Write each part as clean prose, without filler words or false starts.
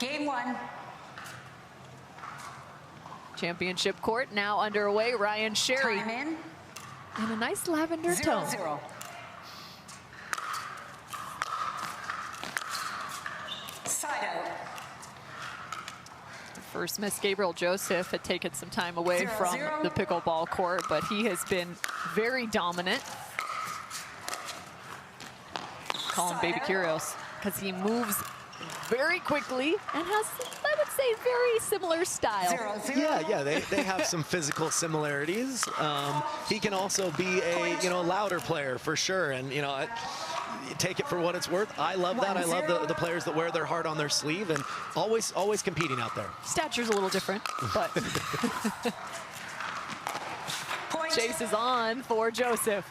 Game 1. Championship court now underway. Ryan Sherry Time in. in a nice lavender tone. 0-0. Side out. First miss, Gabriel Joseph had taken some time away from the pickleball court, but he has been very dominant. Call him Baby Curios because he moves very quickly and has, I would say, very similar style. 0-0. Yeah, they have some physical similarities. He can also be a louder player for sure, and take it for what it's worth. I love that. I love the players that wear their heart on their sleeve and always competing out there. Stature's a little different, but chase is on for Joseph.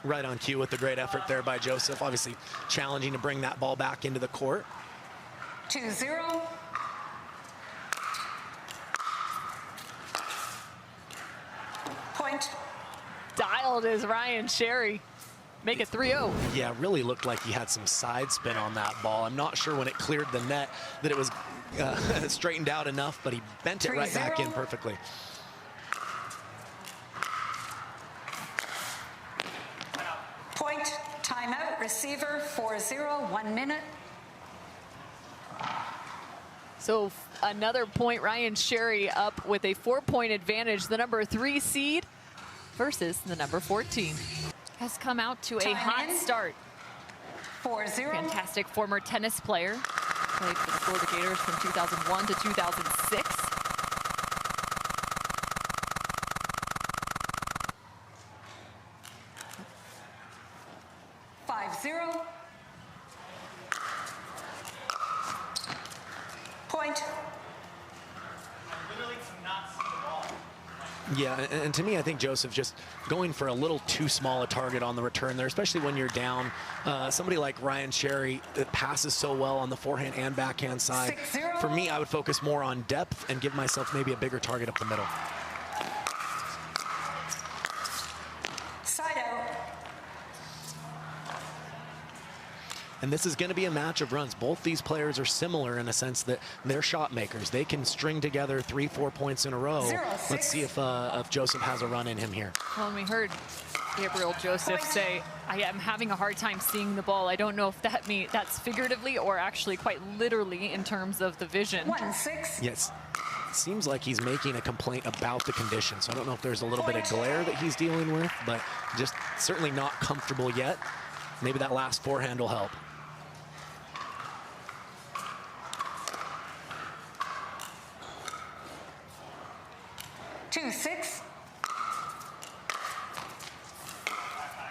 Right on cue with the great effort there by Joseph. Obviously challenging to bring that ball back into the court. 2-0. Point. Dialed is Ryan Sherry. Make it 3-0. Yeah, really looked like he had some side spin on that ball. I'm not sure when it cleared the net that it was straightened out enough, but he bent it right back in perfectly. Point. Timeout. Receiver. 4-0. 1 minute. So another point. Ryan Sherry up with a 4-point advantage. The number 3 seed versus the number 14. Has come out to a hot start. 4-0. Fantastic former tennis player. Played for the Florida Gators from 2001 to 2006. Point. Yeah, and to me, I think Joseph just going for a little too small a target on the return there, especially when you're down. Somebody like Ryan Sherry that passes so well on the forehand and backhand side. 6-0. For me, I would focus more on depth and give myself maybe a bigger target up the middle. Side out. And this is going to be a match of runs. Both these players are similar in a sense that they're shot makers. They can string together 3-4 points in a row. 0-6. Let's see if Joseph has a run in him here. Well, we heard Gabriel Joseph say, I am having a hard time seeing the ball. I don't know if that's figuratively or actually quite literally in terms of the vision. 1-6. Yes. Seems like he's making a complaint about the conditions. So I don't know if there's a little bit of glare that he's dealing with, but just certainly not comfortable yet. Maybe that last forehand will help. Six.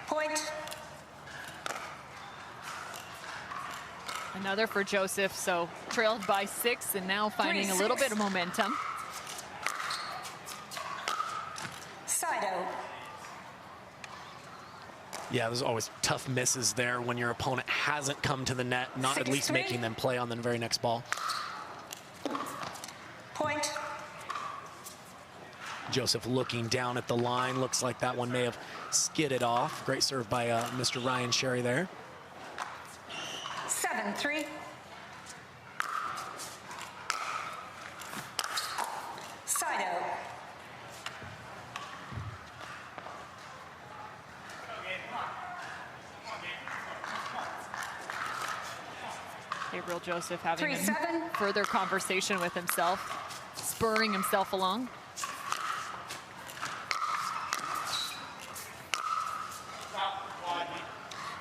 Point. Another for Joseph, so trailed by 6 and now finding a little bit of momentum. Side out. Yeah, there's always tough misses there when your opponent hasn't come to the net, not at least making them play on the very next ball. Point. Joseph looking down at the line. Looks like that one may have skidded off. Great serve by Mr. Ryan Sherry there. 7-3. Side out. Gabriel Joseph having a 3-7. further conversation with himself, spurring himself along.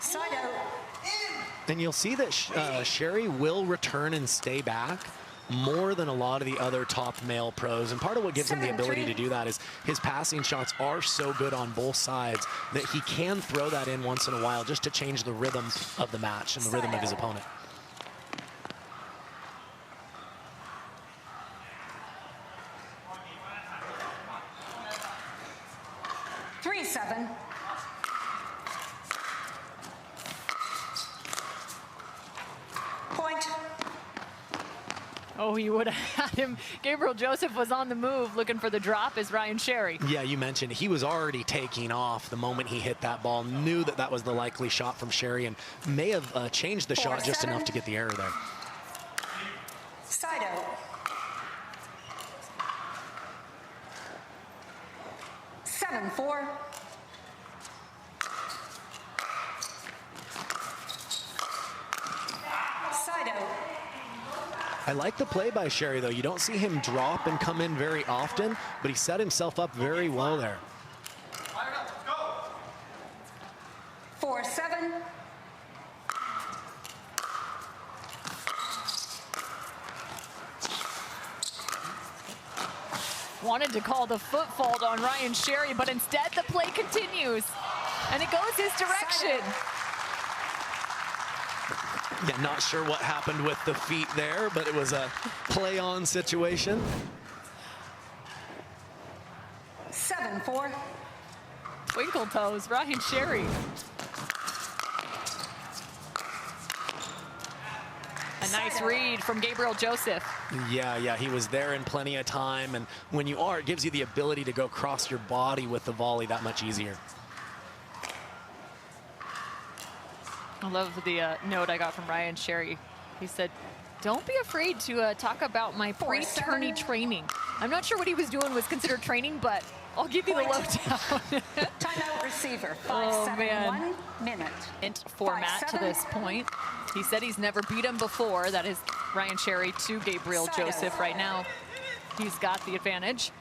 Side out. And you'll see that Sherry will return and stay back more than a lot of the other top male pros. And part of what gives him the ability to do that is his passing shots are so good on both sides that he can throw that in once in a while just to change the rhythm of the match and the rhythm of his opponent. Oh, he would have had him. Gabriel Joseph was on the move looking for the drop as Ryan Sherry. Yeah, you mentioned he was already taking off the moment he hit that ball, knew that that was the likely shot from Sherry, and may have changed the shot just enough to get the error there. Side out. 7-4. Side out. I like the play by Sherry, though. You don't see him drop and come in very often, but he set himself up very well there. 4-7. Wanted to call the foot fault on Ryan Sherry, but instead the play continues, and it goes his direction. Yeah, not sure what happened with the feet there, but it was a play-on situation. 7-4. Twinkle toes, Ryan Sherry. A nice read from Gabriel Joseph. Yeah, he was there in plenty of time, and when you are, it gives you the ability to go cross your body with the volley that much easier. I love the note I got from Ryan Sherry. He said, don't be afraid to talk about my pre-tourney training. I'm not sure what he was doing was considered training, but I'll give you the lowdown. Timeout receiver. 5-7. Oh, man. 1 minute. Format to this point. He said he's never beat him before. That is Ryan Sherry to Gabriel Joseph right now. He's got the advantage.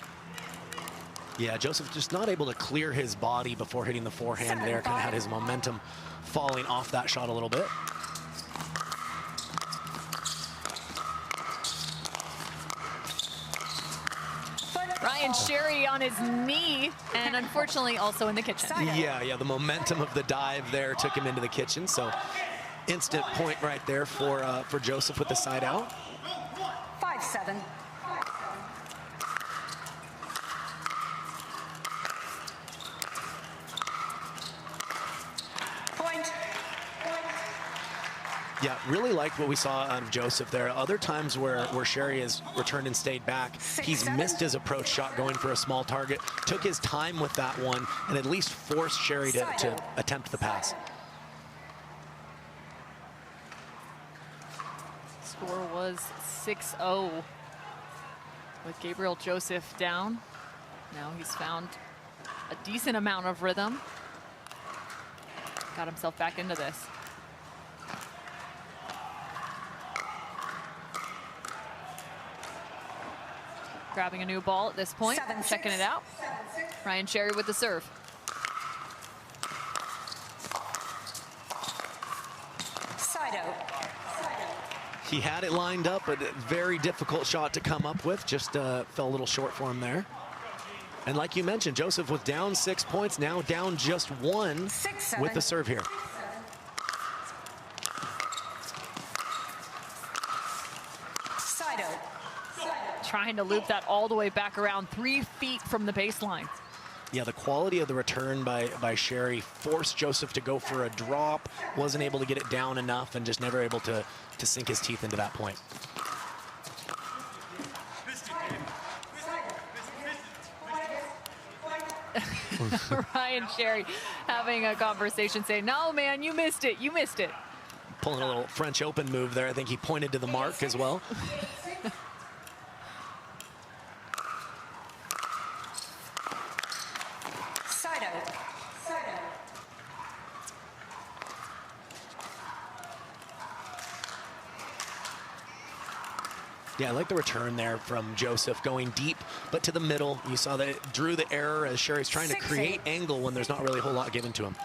Yeah, Joseph just not able to clear his body before hitting the forehand there. Kind of had his momentum falling off that shot a little bit. Ryan Sherry on his knee, and unfortunately also in the kitchen. Yeah, the momentum of the dive there took him into the kitchen, so instant point right there for Joseph with the side out. 5-7. Point. Yeah, really liked what we saw out of Joseph there. Other times where Sherry has returned and stayed back, he's missed his approach shot going for a small target, took his time with that one, and at least forced Sherry to attempt the pass. Score was 6-0 with Gabriel Joseph down. Now he's found a decent amount of rhythm. Got himself back into this. Grabbing a new ball at this point, checking it out. Ryan Sherry with the serve. Side out. He had it lined up, but a very difficult shot to come up with. Just fell a little short for him there. And like you mentioned, Joseph was down 6 points, now down just 1 with the serve here. Side out. Trying to loop that all the way back around 3 feet from the baseline. Yeah, the quality of the return by Sherry forced Joseph to go for a drop, wasn't able to get it down enough, and just never able to sink his teeth into that point. Ryan Sherry having a conversation saying, no, man, you missed it. You missed it. Pulling a little French Open move there. I think he pointed to the mark as well. Side out. Side out. Yeah, I like the return there from Joseph going deep, but to the middle. You saw that it drew the error as Sherry's trying to create angle when there's not really a whole lot given to him.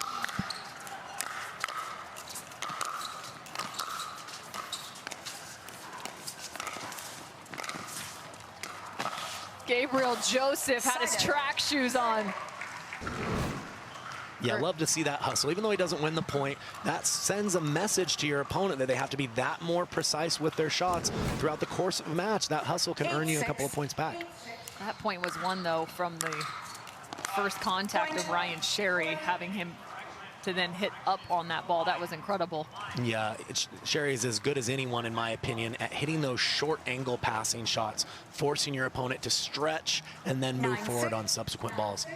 Gabriel Joseph had his track shoes on. Yeah, I love to see that hustle. Even though he doesn't win the point, that sends a message to your opponent that they have to be that more precise with their shots throughout the course of a match. That hustle can earn you a couple of points back. That point was won, though, from the first contact of Ryan Sherry, having him to then hit up on that ball. That was incredible. Yeah, Sherry is as good as anyone, in my opinion, at hitting those short angle passing shots, forcing your opponent to stretch and then move forward on subsequent balls.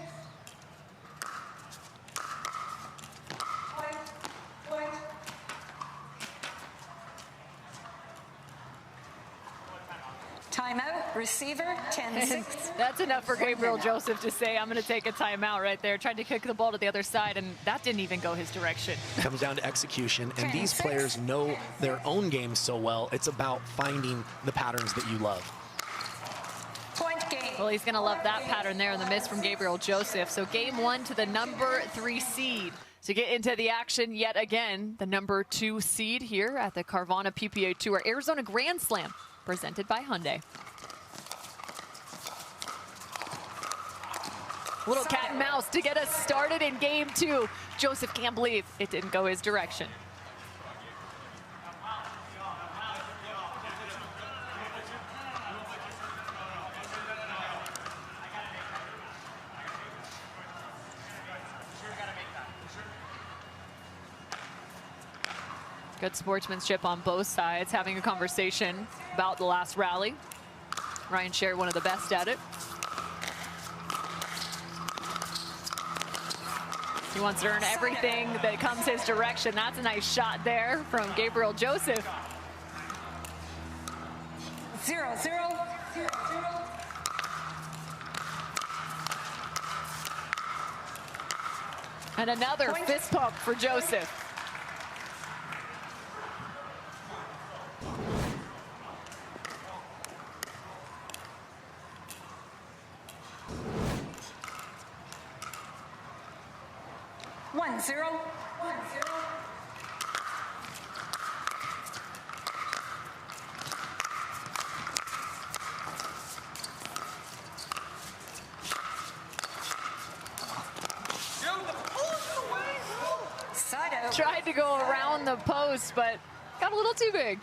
Timeout, receiver, 10-6. That's enough for Gabriel Joseph to say, I'm going to take a timeout right there. Tried to kick the ball to the other side, and that didn't even go his direction. Comes down to execution, and these players know their own game so well. It's about finding the patterns that you love. Point game. Well, he's going to love that pattern there in the miss from Gabriel Joseph. So game 1 to the number 3 seed. To get into the action yet again, the number 2 seed here at the Carvana PPA Tour Arizona Grand Slam, presented by Hyundai. Little cat and mouse to get us started in game 2. Joseph can't believe it didn't go his direction. Good sportsmanship on both sides, having a conversation about the last rally. Ryan Sherry, one of the best at it. He wants to earn everything that comes his direction. That's a nice shot there from Gabriel Joseph. 0-0. And another fist pump for Joseph. One zero. Tried to go around the post, but got a little too big.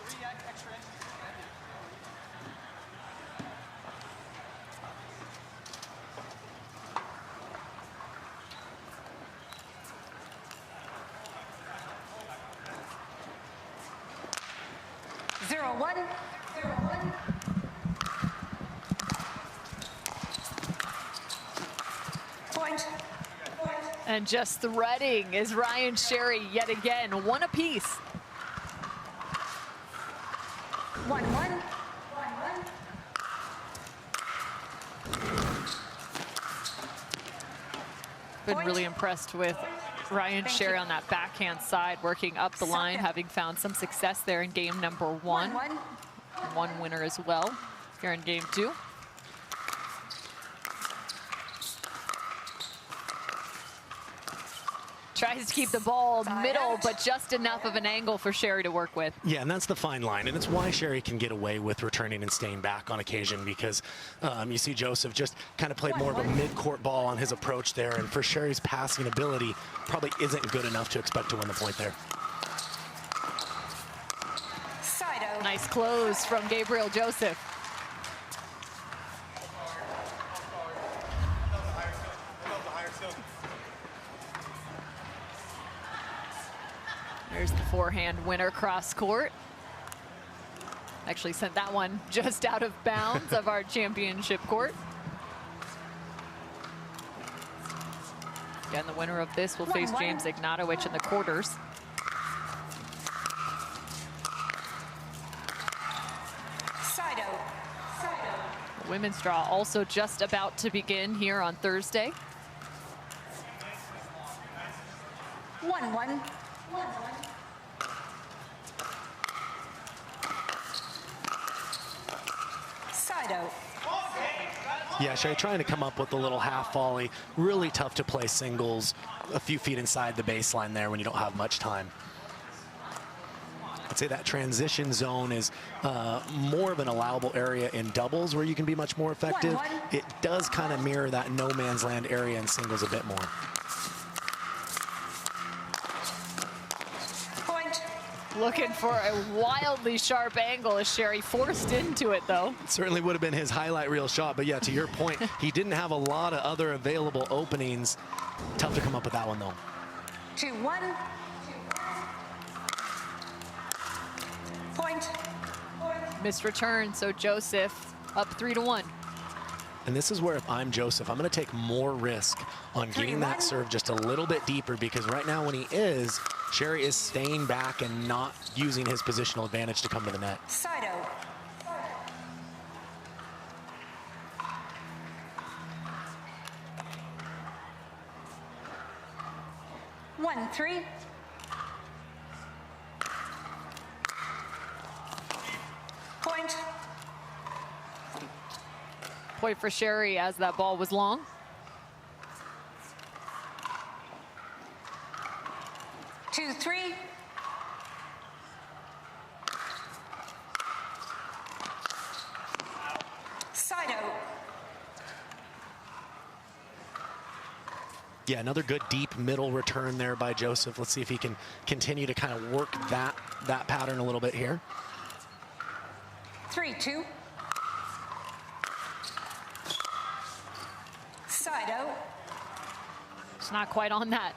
Zero one. Point. And just threading is Ryan Sherry yet again. One apiece. 1-1. Been really impressed with Ryan Sherry on that backhand side, working up the line, having found some success there in game number 1. One winner as well here in game 2. Tries to keep the ball middle, but just enough of an angle for Sherry to work with. Yeah, and that's the fine line, and it's why Sherry can get away with returning and staying back on occasion, because you see Joseph just kind of played more of a mid-court ball on his approach there, and for Sherry's passing ability, probably isn't good enough to expect to win the point there. Nice close from Gabriel Joseph. There's the forehand winner cross court. Actually sent that one just out of bounds of our championship court. Again, the winner of this will face James Ignatowicz in the quarters. The women's draw also just about to begin here on Thursday. 1-1. Side out. Yeah, Sherry trying to come up with a little half volley. Really tough to play singles a few feet inside the baseline there when you don't have much time. I'd say that transition zone is more of an allowable area in doubles where you can be much more effective. It does kind of mirror that no man's land area in singles a bit more. Point. Looking for a wildly sharp angle as Sherry forced into it, though. Certainly would have been his highlight reel shot, but yeah, to your point, he didn't have a lot of other available openings. Tough to come up with that one, though. 2-1. Point. Missed return, so Joseph up 3-1. And this is where if I'm Joseph, I'm going to take more risk on getting that 3-1. serve just a little bit deeper, because right now when he is, Sherry is staying back and not using his positional advantage to come to the net. Side out. One, 3. Point. Point for Sherry as that ball was long. Two, 3. Side out. Yeah, another good deep middle return there by Joseph. Let's see if he can continue to kind of work that pattern a little bit here. 3-2. Side out. It's not quite on that.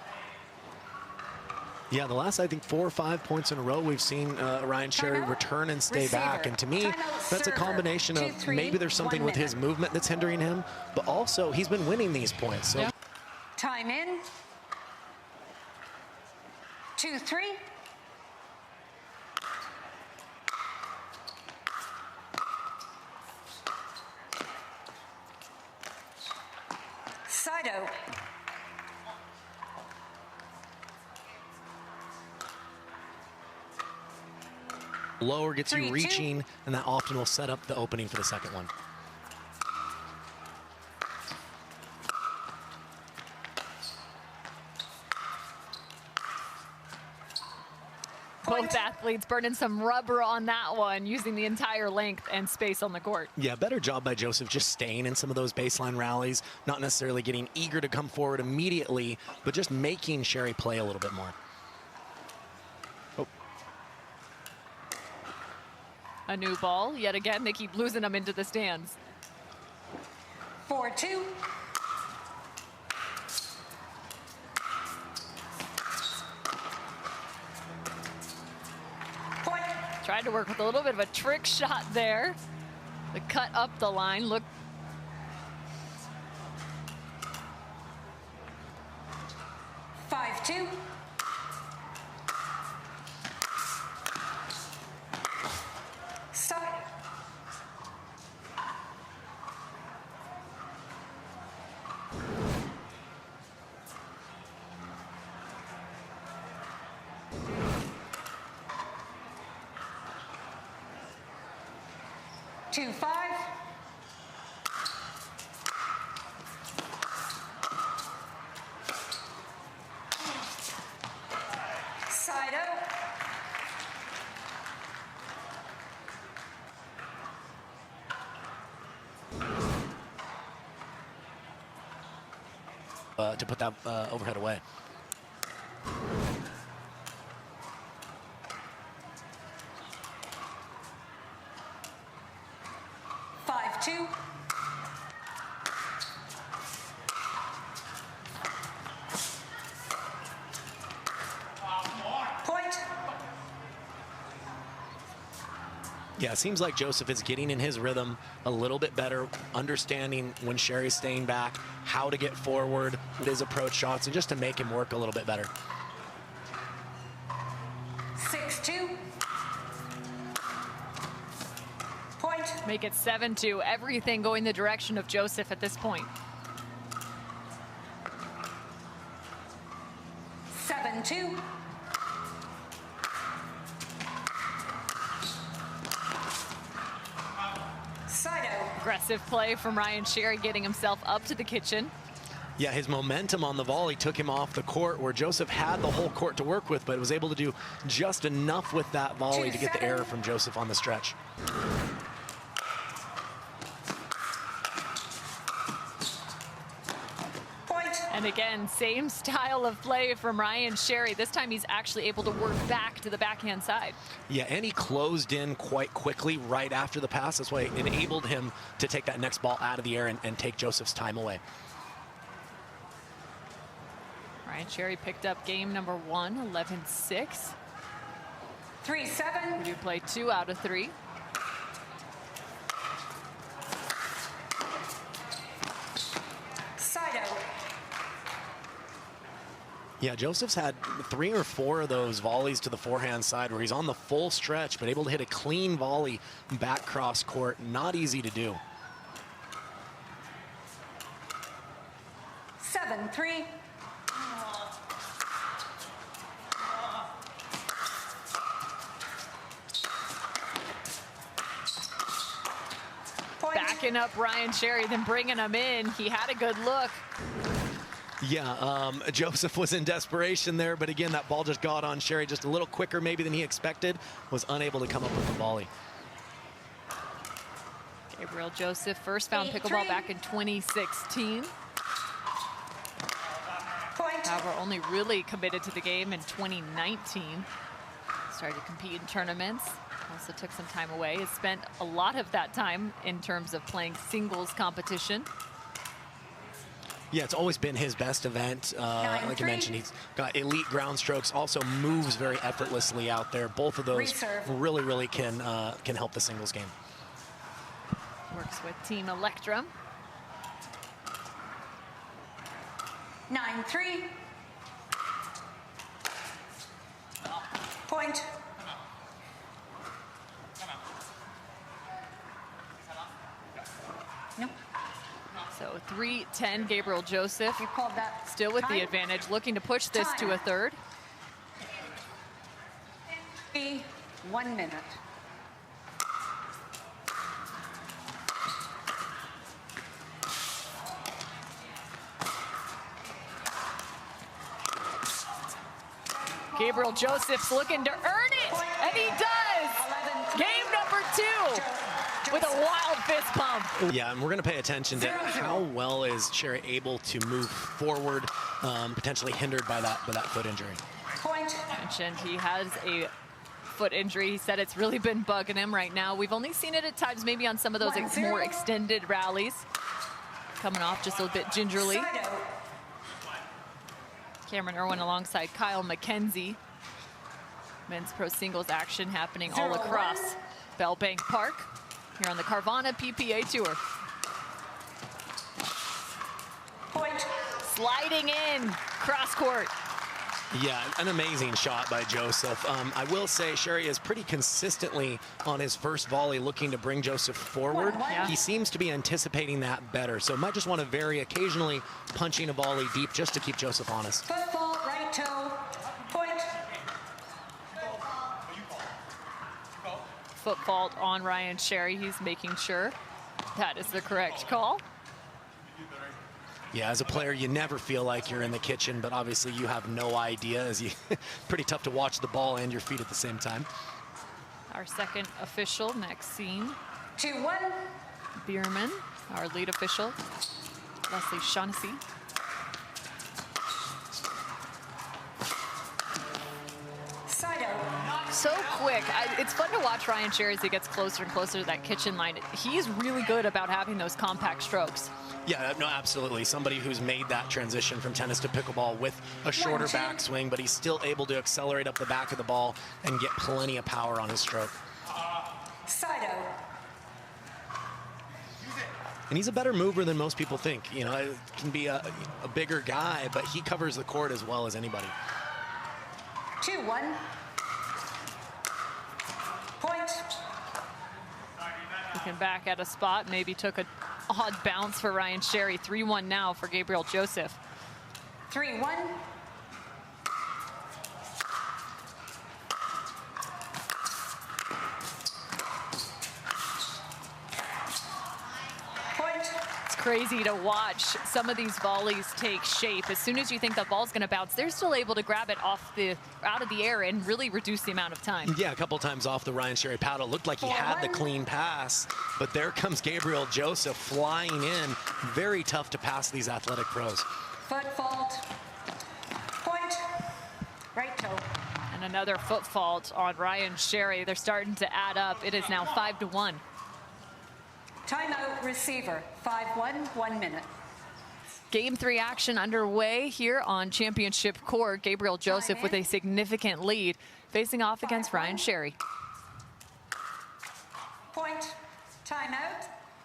Yeah, the last, I think, 4 or 5 points in a row, we've seen Ryan Sherry Timeout. return and stay Receiver. back. And to me, Timeout that's a server. combination of 2-3, maybe there's something 1 with his minute. movement that's hindering him, but also he's been winning these points. So Yeah. Time in. 2-3. Side out. lower gets you 3-2. reaching, and that often will set up the opening for the second one. Both athletes burning some rubber on that one, using the entire length and space on the court. Yeah, better job by Joseph just staying in some of those baseline rallies, not necessarily getting eager to come forward immediately, but just making Sherry play a little bit more. Oh. A new ball. Yet again, they keep losing them into the stands. 4-2. Point. Tried to work with a little bit of a trick shot there. The cut up the line. Look. Five, 2. Stop. Two, 5. Side out. To put that overhead away. Five, 2. Point. Yeah, it seems like Joseph is getting in his rhythm a little bit better, understanding when Sherry's staying back, how to get forward with his approach shots, and just to make him work a little bit better. 6, 2. Point. Make it 7-2. Everything going the direction of Joseph at this point. 7, 2. Side out. Aggressive play from Ryan Sherry, getting himself up to the kitchen. Yeah, his momentum on the volley took him off the court, where Joseph had the whole court to work with, but was able to do just enough with that volley to get the error from Joseph on the stretch. Point. And again, same style of play from Ryan Sherry. This time he's actually able to work back to the backhand side. Yeah, and he closed in quite quickly right after the pass. That's why it enabled him to take that next ball out of the air and take Joseph's time away. Ryan Sherry picked up game number 1, 11-6. 3-7. We do play 2 out of 3. Side out. Yeah, Joseph's had 3 or 4 of those volleys to the forehand side where he's on the full stretch, but able to hit a clean volley back cross court. Not easy to do. 7-3. Point. Backing up Ryan Sherry, then bringing him in. He had a good look. Yeah, Joseph was in desperation there, but again, that ball just got on Sherry just a little quicker maybe than he expected, was unable to come up with the volley. Gabriel Joseph first found pickleball back in 2016. Point. However, only really committed to the game in 2019. Started to compete in tournaments. Also took some time away. Has spent a lot of that time in terms of playing singles competition. Yeah, it's always been his best event. Like I mentioned, he's got elite ground strokes, also moves very effortlessly out there. Both of those Reserve. really can help the singles game. Works with Team Electra. 9-3. Point. No, So 3-10, Gabriel Joseph. you called that. Still with the time. advantage, looking to push this to a third. 1 minute. Gabriel Joseph's looking to earn it, and he does! Game number 2 with a wild fist pump. Yeah, and we're going to pay attention to how well is Sherry able to move forward, potentially hindered by that foot injury. Point. Mentioned he has a foot injury. He said it's really been bugging him right now. We've only seen it at times, maybe on some of those more extended rallies. Coming off just a little bit gingerly. Side out. Cameron Irwin alongside Kyle McKenzie. Men's pro singles action happening all 0-1. across Bellbank Park here on the Carvana PPA Tour. Point. Sliding in, cross court. Yeah, an amazing shot by Joseph. I will say Sherry is pretty consistently on his first volley looking to bring Joseph forward. Yeah. He seems to be anticipating that better. So might just want to vary occasionally punching a volley deep just to keep Joseph honest. Football, right toe. Point. Foot fault on Ryan Sherry. He's making sure that is the correct call. Yeah, as a player, you never feel like you're in the kitchen, but obviously you have no idea, as you pretty tough to watch the ball and your feet at the same time. Our second official, Maxine 2-1. Bierman, our lead official, Leslie Shaughnessy. Side out. So quick. It's fun to watch Ryan Sherry as he gets closer and closer to that kitchen line. He's really good about having those compact strokes. Yeah, no, absolutely. Somebody who's made that transition from tennis to pickleball with a shorter backswing, but he's still able to accelerate up the back of the ball and get plenty of power on his stroke. Side out. And he's a better mover than most people think. You know, it can be a bigger guy, but he covers the court as well as anybody. 2-1. Point. Looking back at a spot, maybe took an odd bounce for Ryan Sherry. 3-1 now for Gabriel Joseph. 3-1. Point. It's crazy to watch some of these volleys take shape. As soon as you think the ball's going to bounce, they're still able to grab it out of the air and really reduce the amount of time. Yeah, a couple times off the Ryan Sherry paddle. Looked like he had the clean pass, but there comes Gabriel Joseph flying in. Very tough to pass these athletic pros. Foot fault. Point. Right toe. And another foot fault on Ryan Sherry. They're starting to add up. It is now 5-1. Timeout receiver. 5-1, 1 minute. Game 3 action underway here on championship court. Gabriel Joseph with a significant lead, facing off against Ryan Sherry. Point, timeout,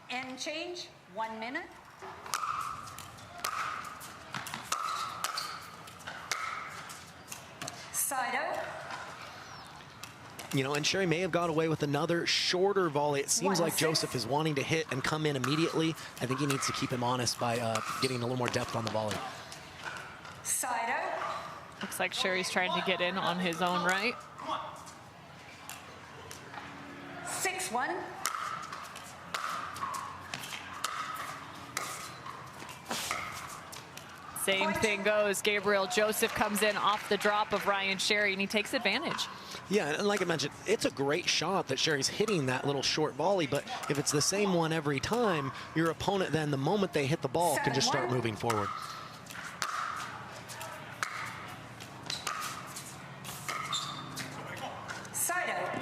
end change, 1 minute. Side out. You know, and Sherry may have got away with another shorter volley. It seems like Joseph is wanting to hit and come in immediately. I think he needs to keep him honest by getting a little more depth on the volley. Side out. Looks like Sherry's trying to get in on his own right. 6-1. Same thing goes. Gabriel Joseph comes in off the drop of Ryan Sherry, and he takes advantage. Yeah, and like I mentioned, it's a great shot that Sherry's hitting that little short volley, but if it's the same one every time, your opponent then, the moment they hit the ball, can just start moving forward. Side out.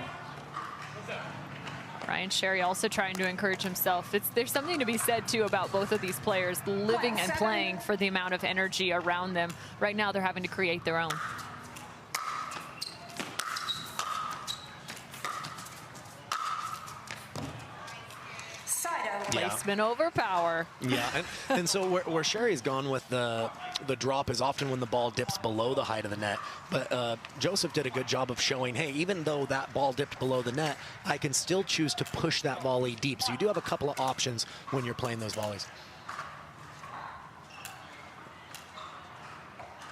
Ryan Sherry also trying to encourage himself. There's something to be said, too, about both of these players living and playing for the amount of energy around them. Right now, they're having to create their own. Placement over power. Yeah, and so where Sherry's gone with the drop is often when the ball dips below the height of the net. But Joseph did a good job of showing, hey, even though that ball dipped below the net, I can still choose to push that volley deep. So you do have a couple of options when you're playing those volleys.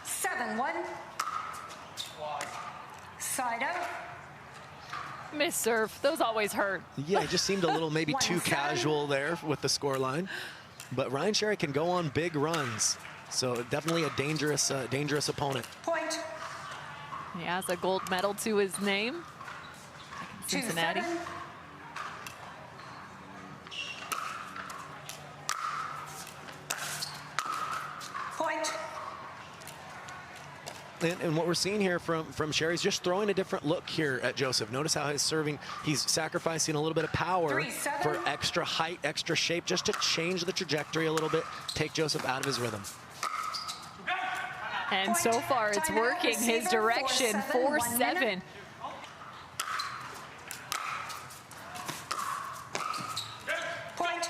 7-1. Side out. Miss serve. Those always hurt. Yeah, it just seemed a little maybe too 1-7. casual there with the scoreline. But Ryan Sherry can go on big runs. So definitely a dangerous opponent. Point. He has a gold medal to his name. Cincinnati. 2-7. Point. And what we're seeing here from Sherry's just throwing a different look here at Joseph. Notice how his serving, he's sacrificing a little bit of power 3-7. for extra height, extra shape, just to change the trajectory a little bit, take Joseph out of his rhythm. And so far, it's working his direction. 4-7. Point.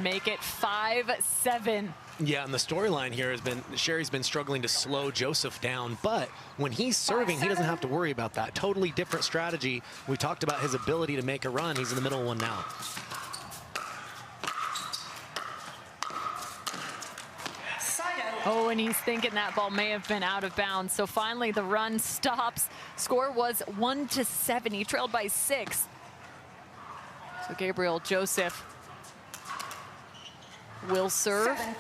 Make it 5-7. Yeah, and the storyline here has been Sherry's been struggling to slow Joseph down, but when he's serving, he doesn't have to worry about that. Totally different strategy. We talked about his ability to make a run. He's in the middle of one now. Oh, and he's thinking that ball may have been out of bounds. So finally, the run stops. Score was 1-7. He trailed by 6. So Gabriel Joseph will serve. 7-5.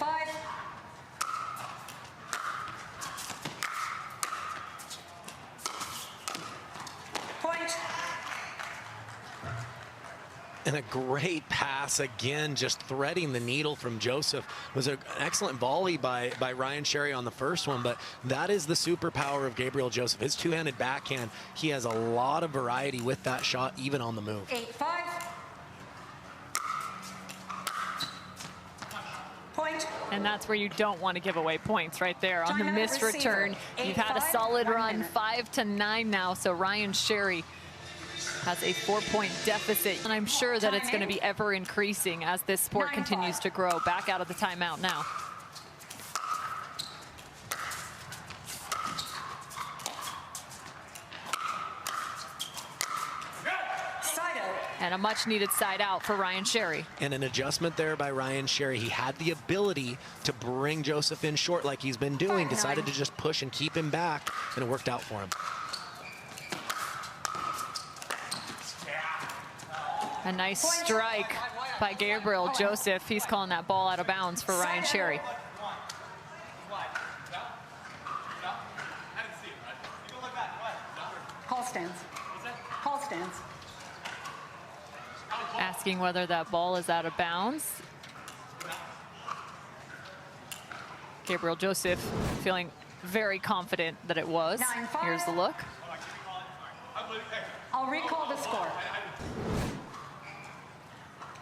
Point. And a great pass again, just threading the needle from Joseph. It was an excellent volley by Ryan Sherry on the first one, but that is the superpower of Gabriel Joseph. His two-handed backhand, he has a lot of variety with that shot, even on the move. 8-5. Point. And that's where you don't want to give away points right there. On the Timeout missed receiver. return, you've had a 8-5, solid 1 run, minute. 5-9 now. So Ryan Sherry has a 4-point deficit. And I'm sure that it's going to be ever increasing as this sport 9-5. continues to grow. Back out of the timeout now. Side out. And a much needed side out for Ryan Sherry. And an adjustment there by Ryan Sherry. He had the ability to bring Joseph in short like he's been doing, 5-9. decided to just push and keep him back, and it worked out for him. A nice strike by Gabriel Joseph. He's calling that ball out of bounds for Ryan Sherry. Call stands. Call stands. Asking whether that ball is out of bounds. Gabriel Joseph feeling very confident that it was. 9-5. Here's the look. I'll recall the score.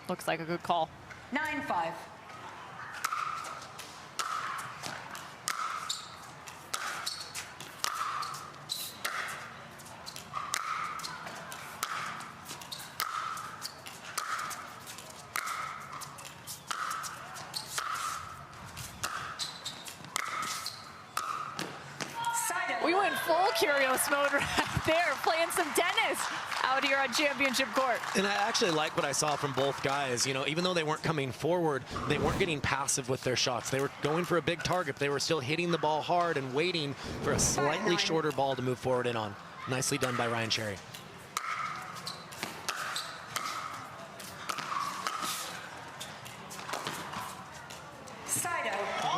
Looks like a good call. 9-5. curious mode right there, playing some tennis out here on championship court. And I actually like what I saw from both guys. You know, even though they weren't coming forward, they weren't getting passive with their shots. They were going for a big target. They were still hitting the ball hard and waiting for a slightly shorter ball to move forward in on. Nicely done by Ryan Sherry.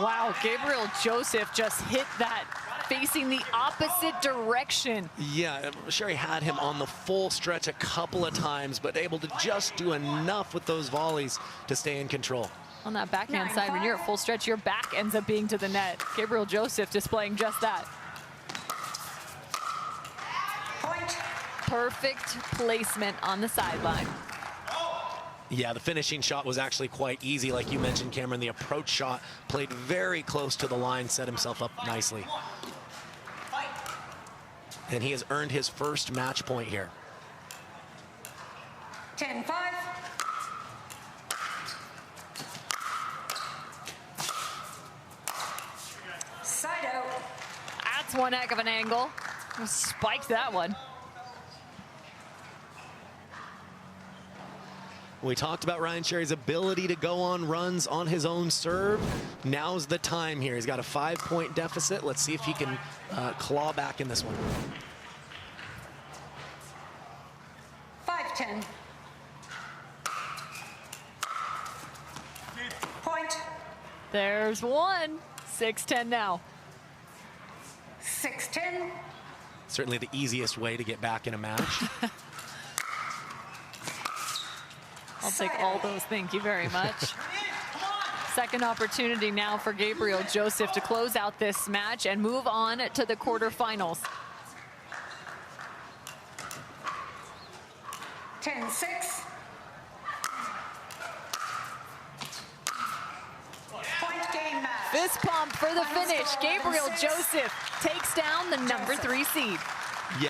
Wow, Gabriel Joseph just hit that facing the opposite direction. Yeah, Sherry had him on the full stretch a couple of times, but able to just do enough with those volleys to stay in control. On that backhand side, when you're at full stretch, your back ends up being to the net. Gabriel Joseph displaying just that. Point. Perfect placement on the sideline. Yeah, the finishing shot was actually quite easy. Like you mentioned, Cameron, the approach shot played very close to the line, set himself up nicely. And he has earned his first match point here. 10-5. Side out. That's one heck of an angle. Spiked that one. We talked about Ryan Sherry's ability to go on runs on his own serve. Now's the time here. He's got a 5-point deficit. Let's see if he can claw back in this one. 5-10. Point. There's one. 6-10 now. 6-10. Certainly the easiest way to get back in a match. I'll take all those, thank you very much. Second opportunity now for Gabriel Joseph to close out this match and move on to the quarterfinals. 10-6. Point game match. Fist pump for the finish. Gabriel Joseph takes down the number 3 seed.